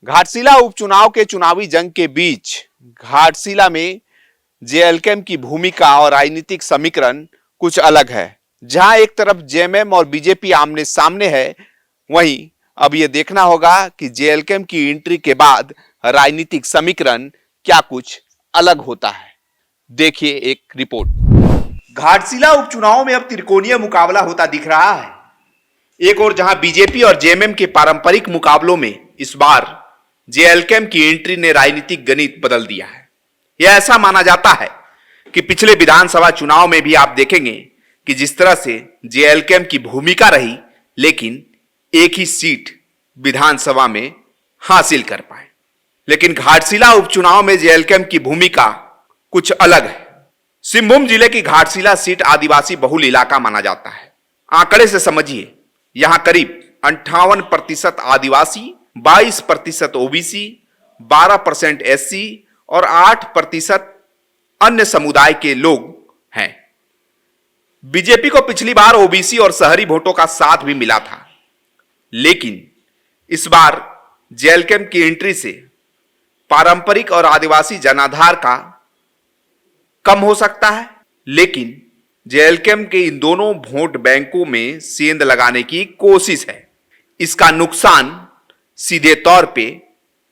घाटशिला उपचुनाव के चुनावी जंग के बीच घाटशिला में जेएलकेम की भूमिका और राजनीतिक समीकरण कुछ अलग है। जहां एक तरफ जेएमएम और बीजेपी आमने सामने है, वहीं अब यह देखना होगा कि जेएलकेम की एंट्री के बाद राजनीतिक समीकरण क्या कुछ अलग होता है। देखिए एक रिपोर्ट। घाटशिला उपचुनाव में अब त्रिकोणीय मुकाबला होता दिख रहा है। एक और जहां बीजेपी और जेएमएम के पारंपरिक मुकाबलों में इस बार जेएलकेम की एंट्री ने राजनीतिक गणित बदल दिया है। यह ऐसा माना जाता है कि पिछले विधानसभा चुनाव में भी आप देखेंगे कि जिस तरह से जेएलकेम की भूमिका रही, लेकिन एक ही सीट विधानसभा में हासिल कर पाए। लेकिन घाटशिला उपचुनाव में जेएलकेम की भूमिका कुछ अलग है। सिंहभूम जिले की घाटशिला सीट आदिवासी बहुल इलाका माना जाता है। आंकड़े से समझिए, यहां करीब 58% आदिवासी, 22% ओबीसी, 12% एससी और 8% अन्य समुदाय के लोग हैं। बीजेपी को पिछली बार ओबीसी और शहरी वोटों का साथ भी मिला था, लेकिन इस बार जेएलकेम की एंट्री से पारंपरिक और आदिवासी जनाधार का कम हो सकता है। लेकिन जेएलकेम के इन दोनों वोट बैंकों में सेंध लगाने की कोशिश है। इसका नुकसान सीधे तौर पे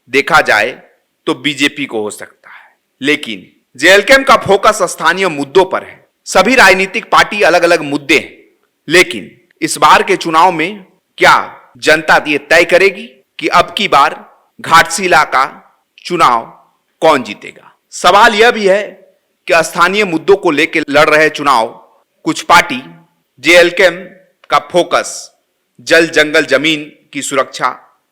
देखा जाए तो बीजेपी को हो सकता है। लेकिन जेएलकेम का फोकस स्थानीय मुद्दों पर है। सभी राजनीतिक पार्टी अलग अलग मुद्दे हैं, लेकिन इस बार के चुनाव में क्या जनता ये तय करेगी कि अब की बार घाटशिला का चुनाव कौन जीतेगा। सवाल यह भी है कि स्थानीय मुद्दों को लेकर लड़ रहे चुनाव कुछ पार्टी जेएलकेम का फोकस जल जंगल जमीन की सुरक्षा,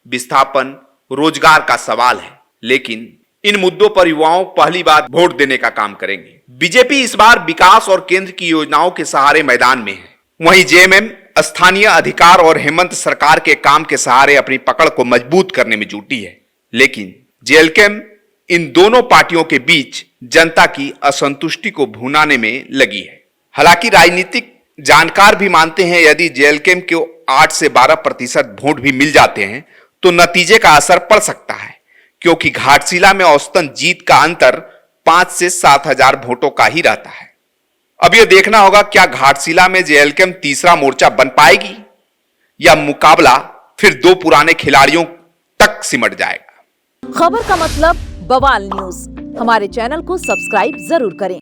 विस्थापन, रोजगार का सवाल है। लेकिन इन मुद्दों पर युवाओं पहली बार वोट देने का काम करेंगे। बीजेपी इस बार विकास और केंद्र की योजनाओं के सहारे मैदान में है। वहीं जेएमएम स्थानीय अधिकार और हेमंत सरकार के काम के सहारे अपनी पकड़ को मजबूत करने में जुटी है। लेकिन जेएलकेम इन दोनों पार्टियों के बीच जनता की असंतुष्टि को भुनाने में लगी है। हालांकि राजनीतिक जानकार भी मानते हैं यदि जेएलकेम को 8 से 12% वोट भी मिल जाते हैं तो नतीजे का असर पड़ सकता है, क्योंकि घाटशिला में औसतन जीत का अंतर 5 से 7 हजार वोटों का ही रहता है। अब यह देखना होगा क्या घाटशिला में जेएलकेम तीसरा मोर्चा बन पाएगी या मुकाबला फिर दो पुराने खिलाड़ियों तक सिमट जाएगा। खबर का मतलब बवाल न्यूज। हमारे चैनल को सब्सक्राइब जरूर करें।